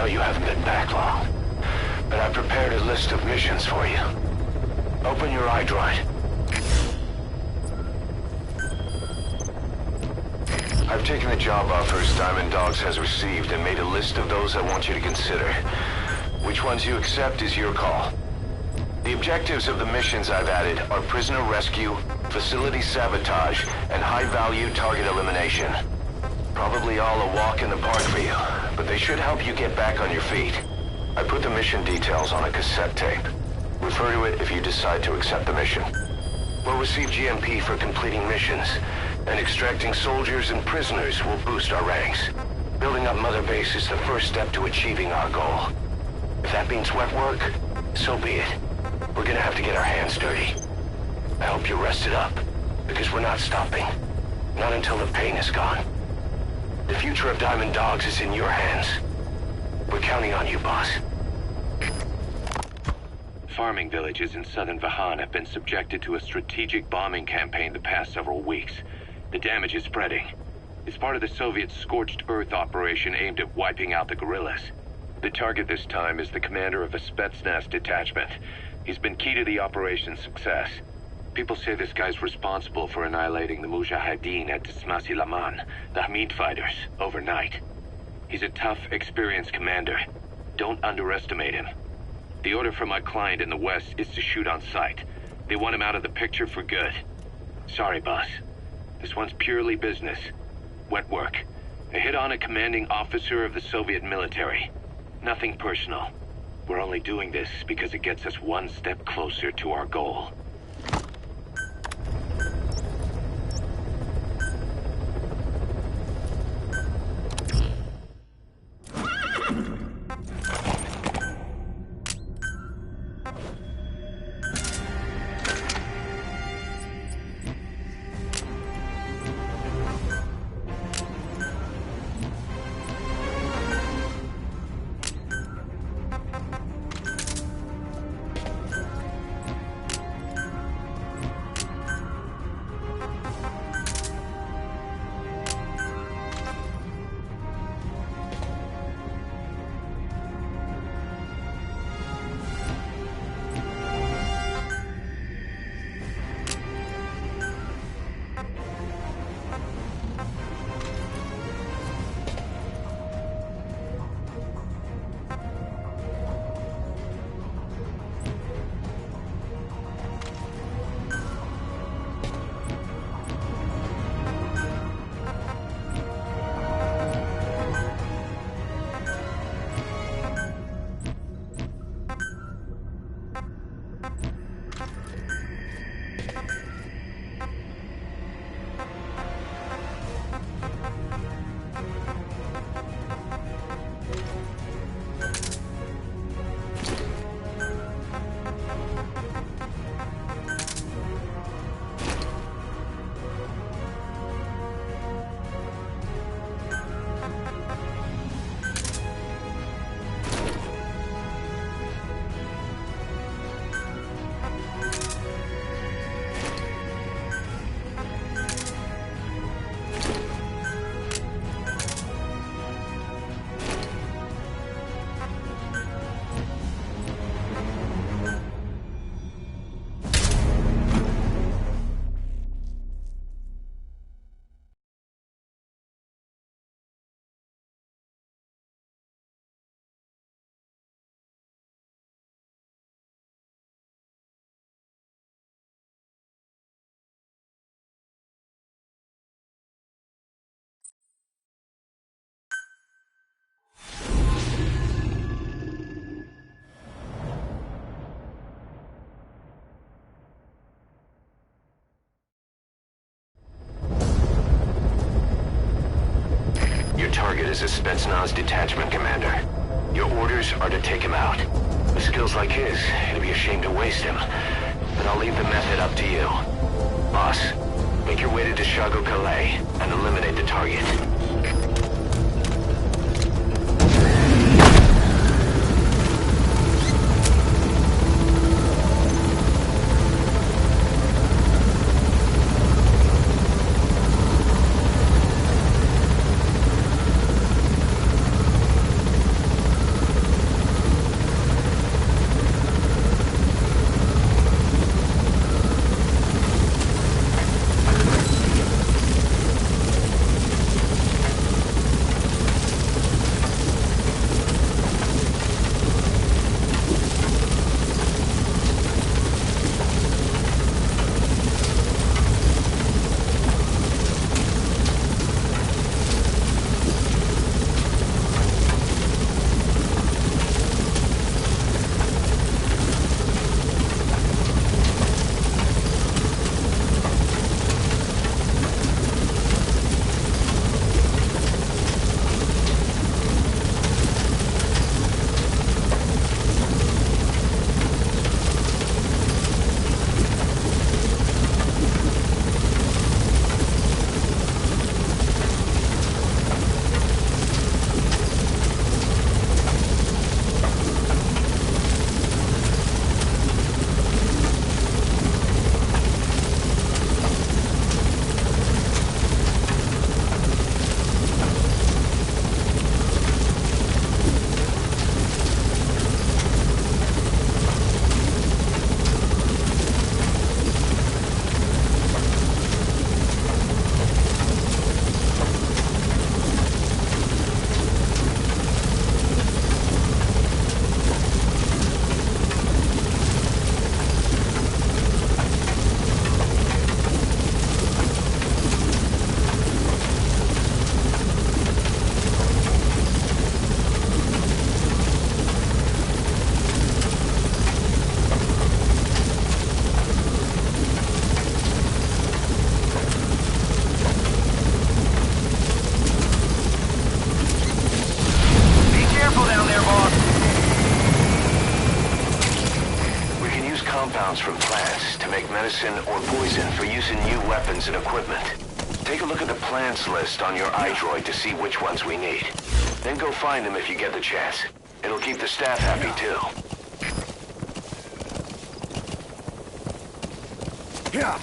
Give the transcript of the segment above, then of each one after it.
know you haven't been back long, but I've prepared a list of missions for you. Open your iDroid. I've taken the job offers Diamond Dogs has received and made a list of those I want you to consider. Which ones you accept is your call. The objectives of the missions I've added are prisoner rescue, facility sabotage, and high-value target elimination. Probably all a walk in the park for you, but they should help you get back on your feet. I put the mission details on a cassette tape. Refer to it if you decide to accept the mission. We'll receive GMP for completing missions, and extracting soldiers and prisoners will boost our ranks. Building up Mother Base is the first step to achieving our goal. If that means wet work, so be it. We're gonna have to get our hands dirty. I hope you're rested up, because we're not stopping. Not until the pain is gone. The future of Diamond Dogs is in your hands. We're counting on you, boss. Farming villages in southern Vahan have been subjected to a strategic bombing campaign the past several weeks. The damage is spreading. It's part of the Soviet Scorched Earth operation aimed at wiping out the guerrillas. The target this time is the commander of a Spetsnaz detachment. He's been key to the operation's success. People say this guy's responsible for annihilating the Mujahideen at Tismasi Laman, the Hamid fighters, overnight. He's a tough, experienced commander. Don't underestimate him. The order from my client in the west is to shoot on sight. They want him out of the picture for good. Sorry, boss. This one's purely business. Wet work. A hit on a commanding officer of the Soviet military. Nothing personal. We're only doing this because it gets us one step closer to our goal. Target is a Spetsnaz detachment commander. Your orders are to take him out. With skills like his, it'd be a shame to waste him. But I'll leave the method up to you. Boss, make your way to Dishago Calais and eliminate the target. compounds from plants to make medicine or poison for use in new weapons and equipment. Take a look at the plants list on your iDroid to see which ones we need. Then go find them if you get the chance. It'll keep the staff happy too. Yeah.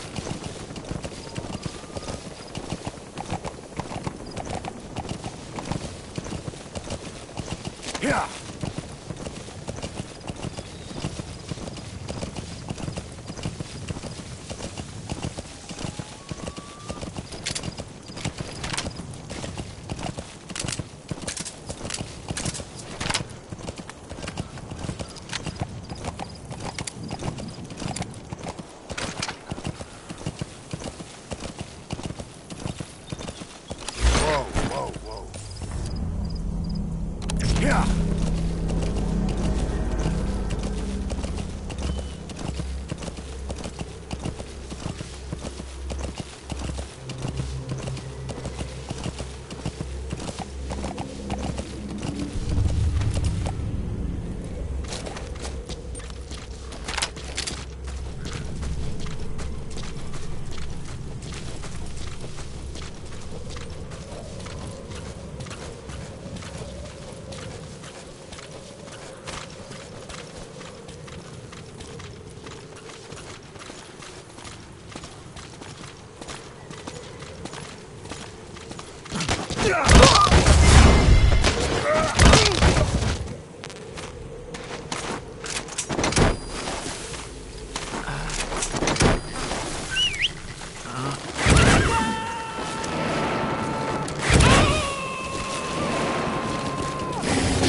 Yeah. Yeah.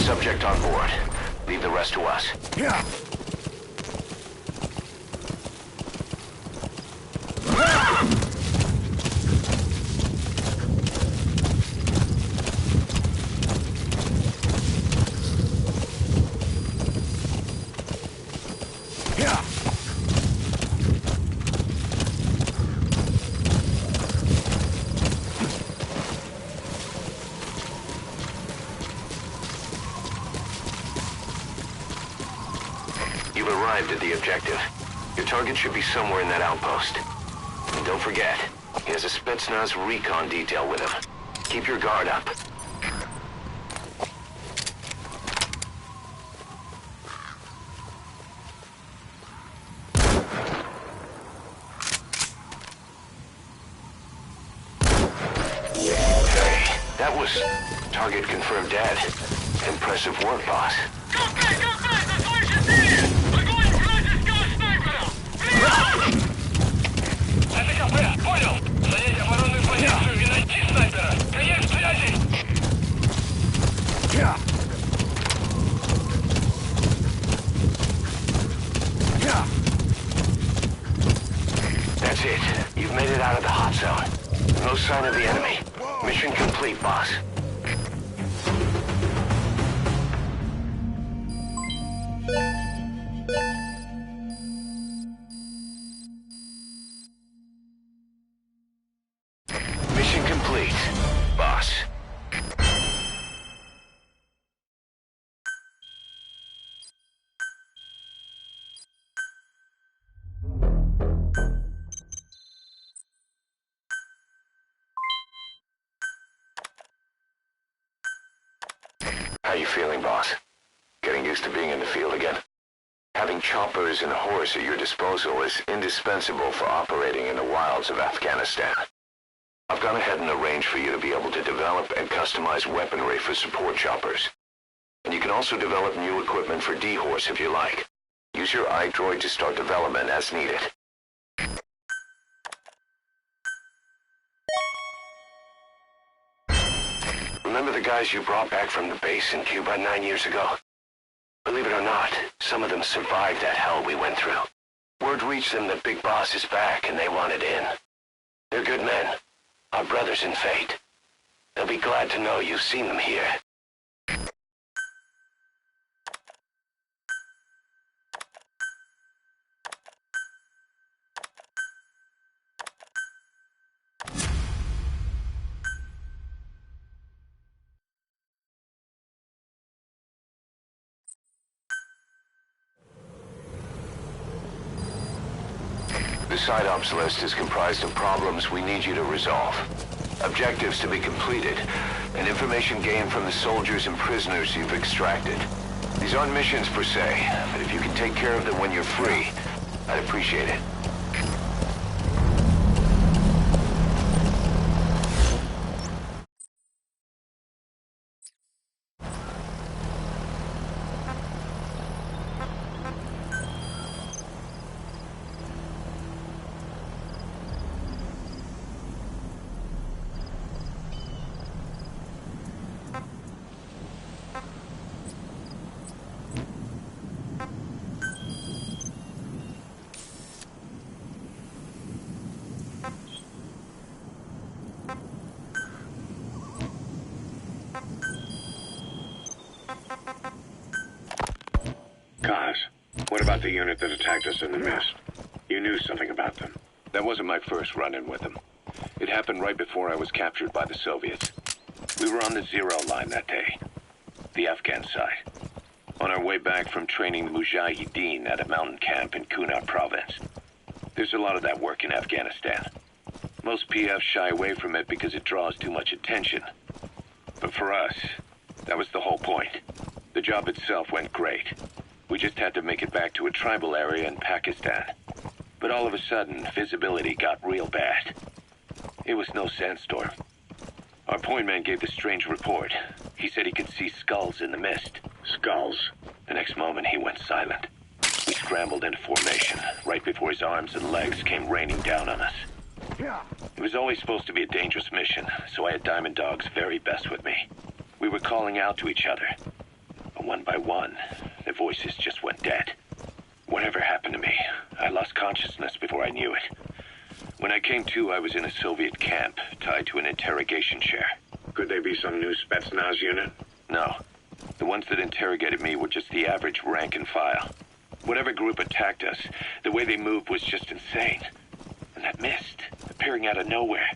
Subject on board. Leave the rest to us. Yeah. Yeah. You've arrived at the objective. Your target should be somewhere in that outpost. And don't forget, he has a Spetsnaz recon detail with him. Keep your guard up. Hey, that was target confirmed dead. Impressive work, boss. Yeah. Yeah. That's it. You've made it out of the hot zone. No sign of the enemy. Mission complete, boss. Mission complete, boss. How you feeling, boss? Getting used to being in the field again? Having choppers and a horse at your disposal is indispensable for operating in the wilds of Afghanistan. I've gone ahead and arranged for you to be able to develop and customize weaponry for support choppers. And you can also develop new equipment for D-Horse if you like. Use your iDroid to start development as needed. Remember the guys you brought back from the base in Cuba 9 years ago? Believe it or not, some of them survived that hell we went through. Word reached them that Big Boss is back and they wanted in. They're good men, our brothers in fate. They'll be glad to know you've seen them here. The side ops list is comprised of problems we need you to resolve. Objectives to be completed, and information gained from the soldiers and prisoners you've extracted. These aren't missions per se, but if you can take care of them when you're free, I'd appreciate it. Kaz, what about the unit that attacked us in the mist? You knew something about them. That wasn't my first run-in with them. It happened right before I was captured by the Soviets. We were on the zero line that day, the Afghan side, on our way back from training the Mujahideen at a mountain camp in Kunar province. There's a lot of that work in Afghanistan. Most PFs shy away from it because it draws too much attention. But for us, that was the whole point. The job itself went great. We just had to make it back to a tribal area in Pakistan. But all of a sudden, visibility got real bad. It was no sandstorm. Our point man gave this strange report. He said he could see skulls in the mist. Skulls? The next moment, he went silent. We scrambled into formation, right before his arms and legs came raining down on us. It was always supposed to be a dangerous mission, so I had Diamond Dog's very best with me. We were calling out to each other. But one by one, their voices just went dead. Whatever happened to me, I lost consciousness before I knew it. When I came to, I was in a Soviet camp, tied to an interrogation chair. Could they be some new Spetsnaz unit? No. The ones that interrogated me were just the average rank and file. Whatever group attacked us, the way they moved was just insane. And that mist, appearing out of nowhere.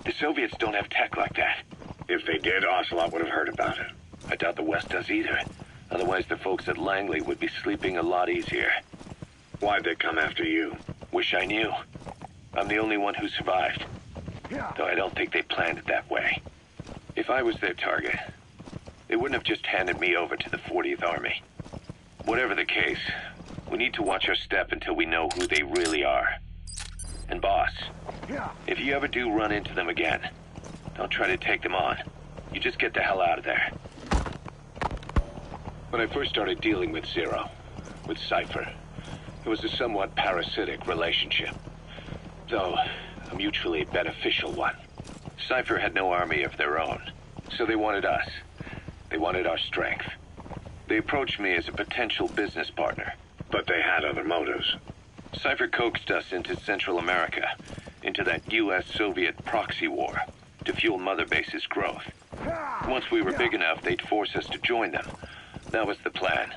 The Soviets don't have tech like that. If they did, Ocelot would have heard about it. I doubt the West does either. Otherwise, the folks at Langley would be sleeping a lot easier. Why'd they come after you? Wish I knew. I'm the only one who survived. Though I don't think they planned it that way. If I was their target, they wouldn't have just handed me over to the 40th Army. Whatever the case, we need to watch our step until we know who they really are. And boss, if you ever do run into them again, don't try to take them on. You just get the hell out of there. When I first started dealing with Zero, with Cypher, it was a somewhat parasitic relationship. Though, a mutually beneficial one. Cypher had no army of their own, so they wanted us. They wanted our strength. They approached me as a potential business partner. But they had other motives. Cypher coaxed us into Central America, into that US-Soviet proxy war, to fuel Mother Base's growth. Once we were big enough, they'd force us to join them. That was the plan.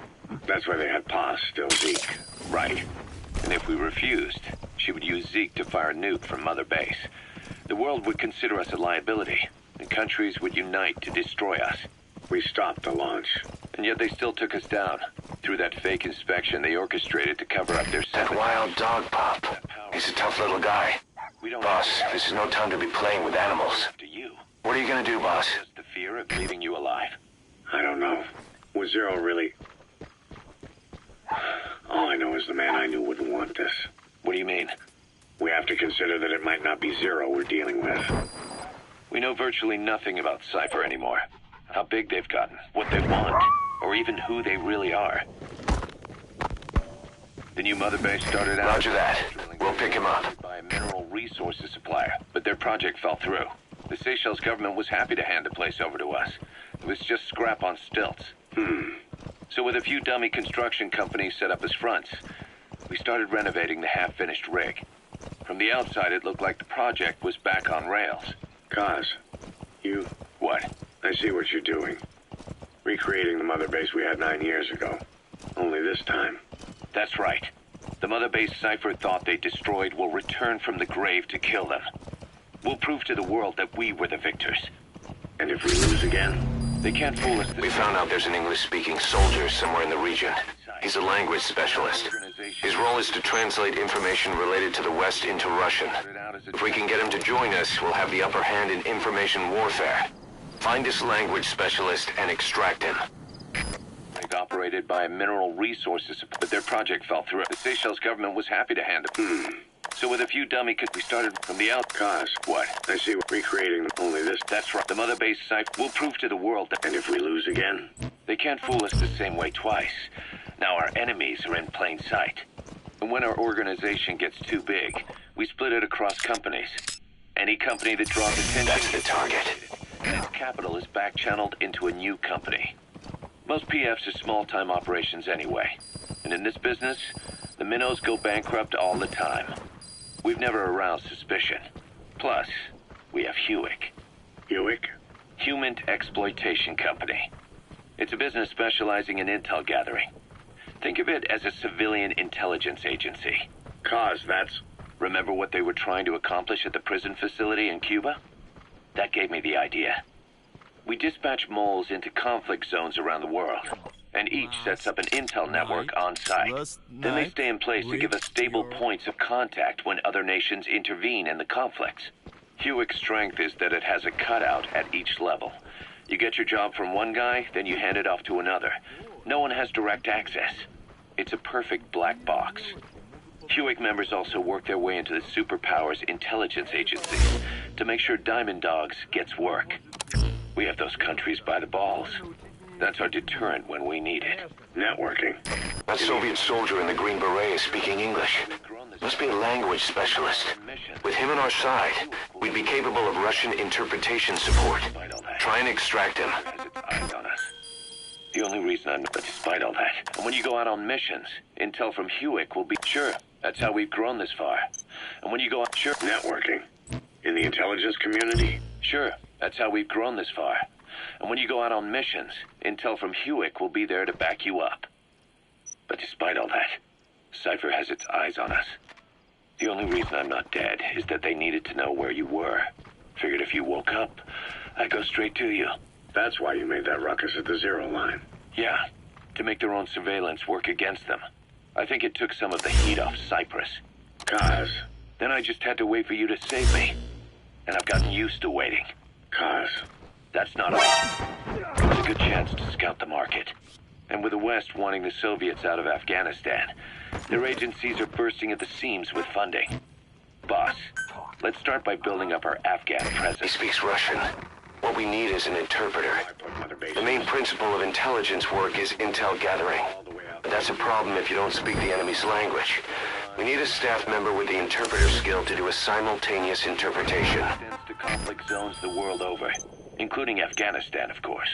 That's why they had Paz, still Zeke. Right. And if we refused, she would use Zeke to fire a nuke from Mother Base. The world would consider us a liability, and countries would unite to destroy us. We stopped the launch. And yet they still took us down. Through that fake inspection they orchestrated to cover up their That wild dog pup. He's a tough little guy. We don't Boss, this is no time to be playing with animals. to you. What are you gonna do, boss? Just the fear of leaving you alive. I don't know. Was Zero really... All I know is the man I knew wouldn't want this. What do you mean? We have to consider that it might not be Zero we're dealing with. We know virtually nothing about Cypher anymore. How big they've gotten, what they want, or even who they really are. The new Mother Base started out... Roger that. We'll pick him up. ...by a mineral resources supplier, but their project fell through. The Seychelles government was happy to hand the place over to us. It was just scrap on stilts. So with a few dummy construction companies set up as fronts, we started renovating the half-finished rig. From the outside, it looked like the project was back on rails. Kaz, you... What? I see what you're doing. Recreating the Mother Base we had 9 years ago. Only this time. That's right. The Mother Base Cypher thought they destroyed will return from the grave to kill them. We'll prove to the world that we were the victors. And if we lose again? They can't fool us this We found out there's an English-speaking soldier somewhere in the region. He's a language specialist. His role is to translate information related to the West into Russian. If we can get him to join us, we'll have the upper hand in information warfare. Find this language specialist and extract him. Operated by a mineral resources, but their project fell through. The Seychelles government was happy to hand it. So with a few dummy kits, we started from the out. Cause, what? I see we're recreating only this. That's right. The mother base site will prove to the world that... And if we lose again? They can't fool us the same way twice. Now our enemies are in plain sight. And when our organization gets too big, we split it across companies. Any company that draws attention... That's the target. And its capital is back-channeled into a new company. Most PFs are small-time operations anyway. And in this business, the minnows go bankrupt all the time. We've never aroused suspicion. Plus, we have Hewick. Hewick? Human Exploitation Company. It's a business specializing in intel gathering. Think of it as a civilian intelligence agency. Cause, that's... Remember what they were trying to accomplish at the prison facility in Cuba? That gave me the idea. We dispatch moles into conflict zones around the world, and each sets up an intel network on site. Then they stay in place to give us stable points of contact when other nations intervene in the conflicts. Hewick's strength is that it has a cutout at each level. You get your job from one guy, then you hand it off to another. No one has direct access. It's a perfect black box. Hewick members also work their way into the superpowers intelligence agencies to make sure Diamond Dogs gets work. We have those countries by the balls. That's our deterrent when we need it. Networking. That Soviet soldier in the Green Beret is speaking English. Must be a language specialist. With him on our side, we'd be capable of Russian interpretation support. Try and extract him. Has its eyes on us. The only reason I'm... But despite all that, and when you go out on missions, intel from Hewick will be... Sure, that's how we've grown this far. And when you go out... Sure. Networking. In the intelligence community? Sure, that's how we've grown this far. And when you go out on missions, intel from Hewick will be there to back you up. But despite all that, Cypher has its eyes on us. The only reason I'm not dead is that they needed to know where you were. Figured if you woke up, I'd go straight to you. That's why you made that ruckus at the Zero Line. Yeah, to make their own surveillance work against them. I think it took some of the heat off Cyprus. Cause? Then I just had to wait for you to save me. And I've gotten used to waiting. Cause? That's not all. It was a good chance to scout the market. And with the West wanting the Soviets out of Afghanistan, their agencies are bursting at the seams with funding. Boss, let's start by building up our Afghan He presence. speaks Russian. What we need is an interpreter. The main principle of intelligence work is intel gathering. But that's a problem if you don't speak the enemy's language. We need a staff member with the interpreter skill to do a simultaneous interpretation. Extends to conflict zones the world over, including Afghanistan, of course.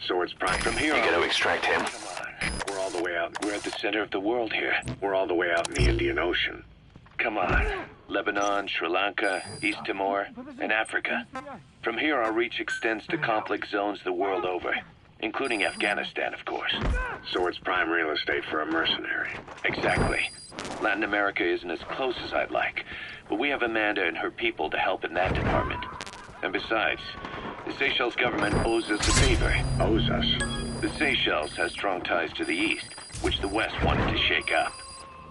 So it's prime. From here You on... gotta extract him. Come on. We're all the way out. We're at the center of the world here. We're all the way out in the Indian Ocean. Come on. Lebanon, Sri Lanka, East Timor, and Africa. From here, our reach extends to conflict zones the world over, including Afghanistan, of course. So it's prime real estate for a mercenary. Exactly. Latin America isn't as close as I'd like, but we have Amanda and her people to help in that department. And besides, the Seychelles government owes us a favor. Owes us. The Seychelles has strong ties to the east, which the West wanted to shake up.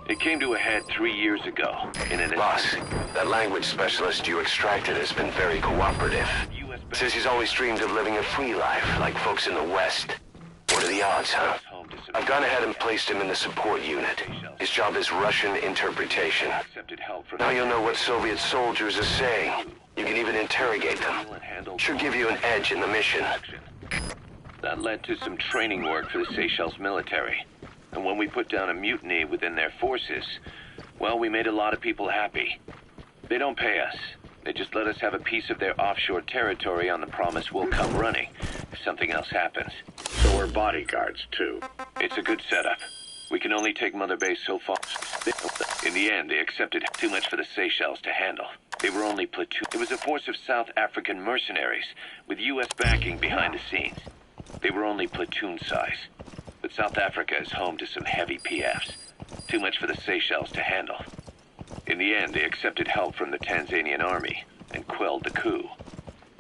It came to a head 3 years ago in an... Boss, that language specialist you extracted has been very cooperative. Says he's always dreamed of living a free life, like folks in the West. What are the odds, huh? I've gone ahead and placed him in the support unit. His job is Russian interpretation. Now you'll know what Soviet soldiers are saying. You can even interrogate them. Should give you an edge in the mission. That led to some training work for the Seychelles military. And when we put down a mutiny within their forces, well, we made a lot of people happy. They don't pay us. They just let us have a piece of their offshore territory on the promise we'll come running if something else happens. So we're bodyguards, too. It's a good setup. We can only take Mother Base so far. In the end, they accepted too much for the Seychelles to handle. They were only platoon. It was a force of South African mercenaries with U.S. backing behind the scenes. They were only platoon size. But South Africa is home to some heavy PFs. Too much for the Seychelles to handle. In the end, they accepted help from the Tanzanian army and quelled the coup.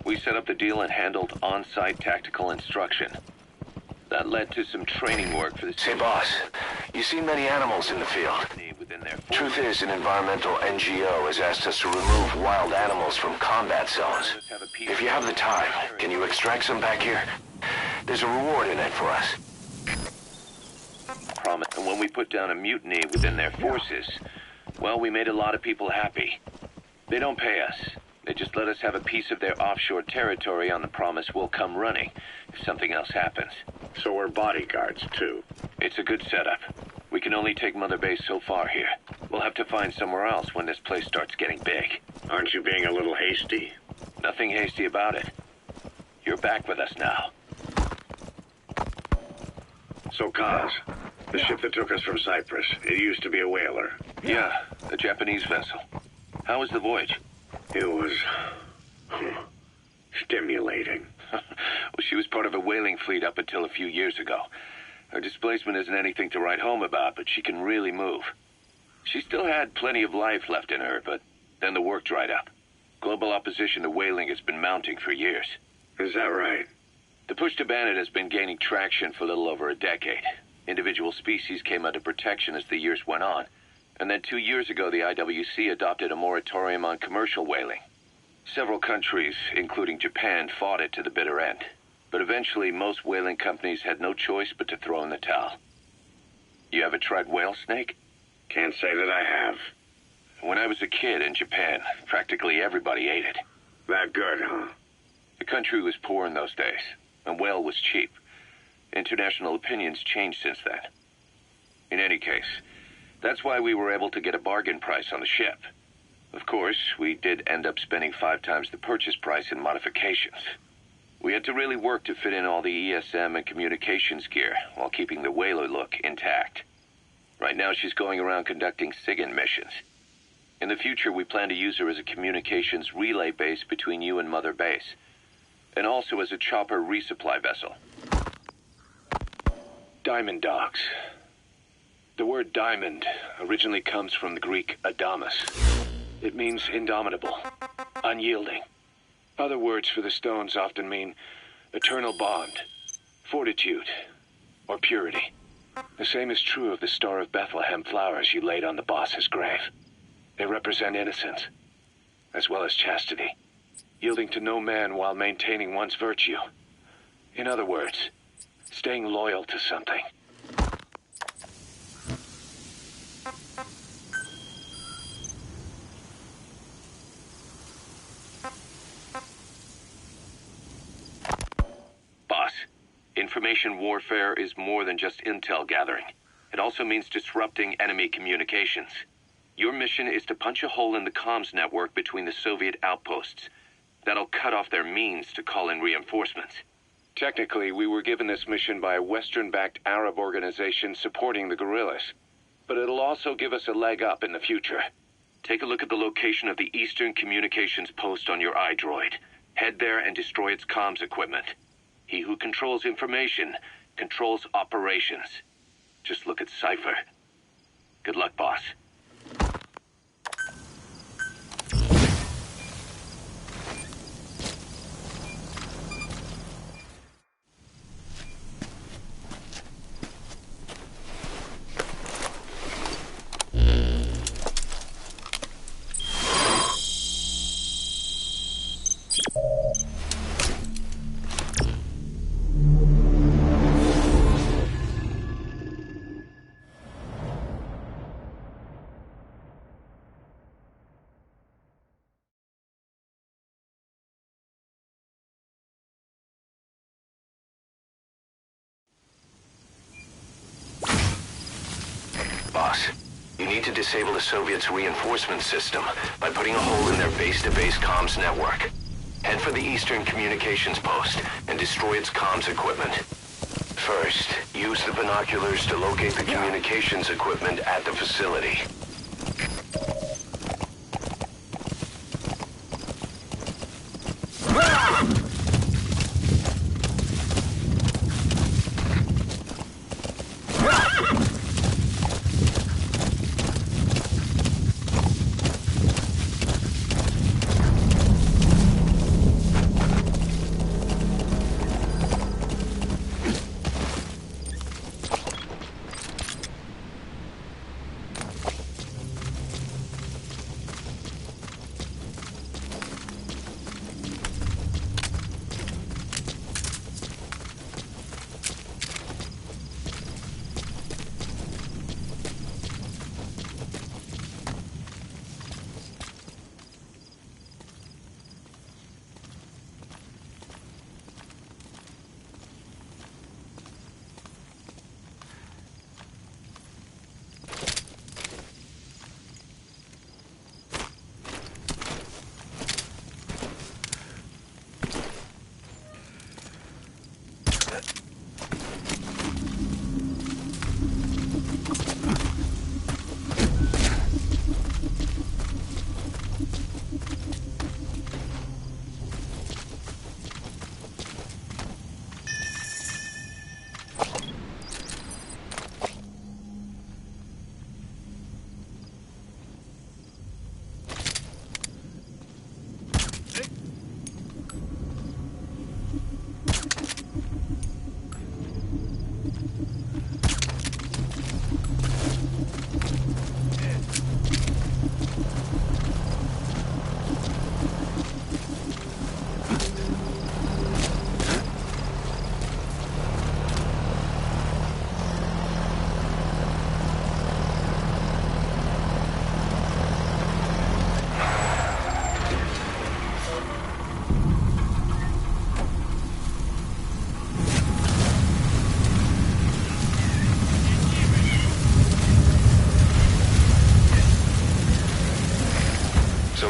We set up the deal and handled on-site tactical instruction. That led to some training work for the Say, boss, you've seen many animals in the field. within their Truth is, an environmental NGO has asked us to remove wild animals from combat zones. If you have the time, can you extract some back here? There's a reward in it for us. promise. And when we put down a mutiny within their forces, well, we made a lot of people happy. They don't pay us. They just let us have a piece of their offshore territory on the promise we'll come running if something else happens. So we're bodyguards, too. It's a good setup. We can only take Mother Base so far here. We'll have to find somewhere else when this place starts getting big. Aren't you being a little hasty? Nothing hasty about it. You're back with us now. So, Kaz, the ship that took us from Cyprus, it used to be a whaler. Yeah, a Japanese vessel. How was the voyage? It was stimulating. Well, she was part of a whaling fleet up until a few years ago. Her displacement isn't anything to write home about, but she can really move. She still had plenty of life left in her, but then the work dried up. Global opposition to whaling has been mounting for years. Is that right? The push to ban it has been gaining traction for a little over a decade. Individual species came under protection as the years went on. And then 2 years ago, the IWC adopted a moratorium on commercial whaling. Several countries, including Japan, fought it to the bitter end. But eventually, most whaling companies had no choice but to throw in the towel. You ever tried whale snake? Can't say that I have. When I was a kid in Japan, practically everybody ate it. That good, huh? The country was poor in those days, and whale was cheap. International opinions changed since then. In any case, that's why we were able to get a bargain price on the ship. Of course, we did end up spending 5 times the purchase price in modifications. We had to really work to fit in all the ESM and communications gear while keeping the whaler look intact. Right now, she's going around conducting SIGINT missions. In the future, we plan to use her as a communications relay base between you and Mother Base, and also as a chopper resupply vessel. Diamond dogs. The word diamond originally comes from the Greek adamas. It means indomitable, unyielding. Other words for the stones often mean eternal bond, fortitude, or purity. The same is true of the Star of Bethlehem flowers you laid on the boss's grave. They represent innocence, as well as chastity, yielding to no man while maintaining one's virtue. In other words, staying loyal to something. Boss, information warfare is more than just intel gathering. It also means disrupting enemy communications. Your mission is to punch a hole in the comms network between the Soviet outposts. That'll cut off their means to call in reinforcements. Technically, we were given this mission by a Western-backed Arab organization supporting the guerrillas. But it'll also give us a leg up in the future. Take a look at the location of the Eastern Communications Post on your iDroid. Head there and destroy its comms equipment. He who controls information controls operations. Just look at Cypher. Good luck, boss. Boss, you need to disable the Soviets' reinforcement system by putting a hole in their base-to-base comms network. Head for the Eastern Communications Post and destroy its comms equipment. First, use the binoculars to locate the communications equipment at the facility.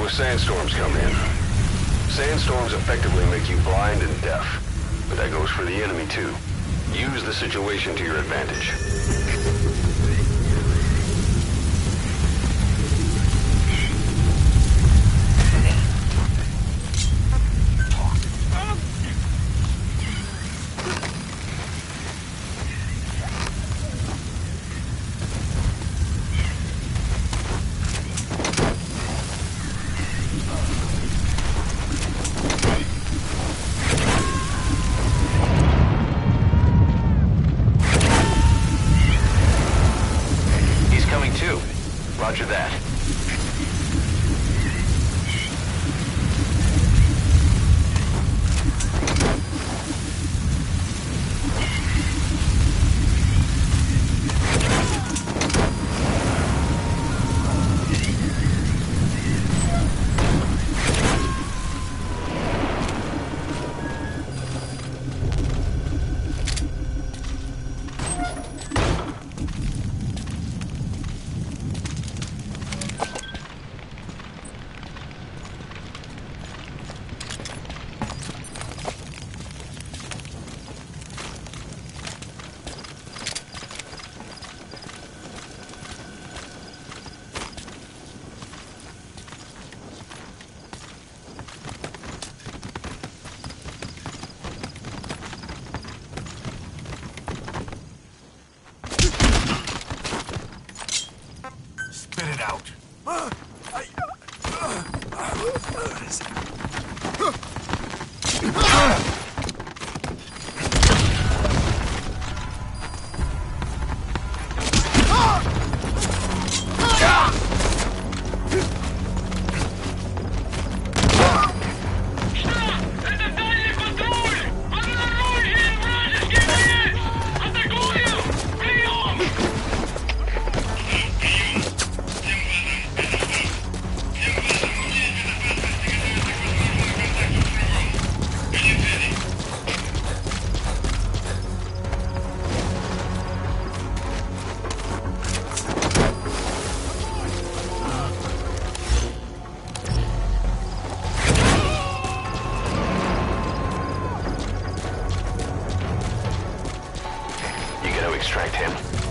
So sandstorms come in. Sandstorms effectively make you blind and deaf. But that goes for the enemy too. Use the situation to your advantage. Roger that. Spit it out. What is it? Extract him.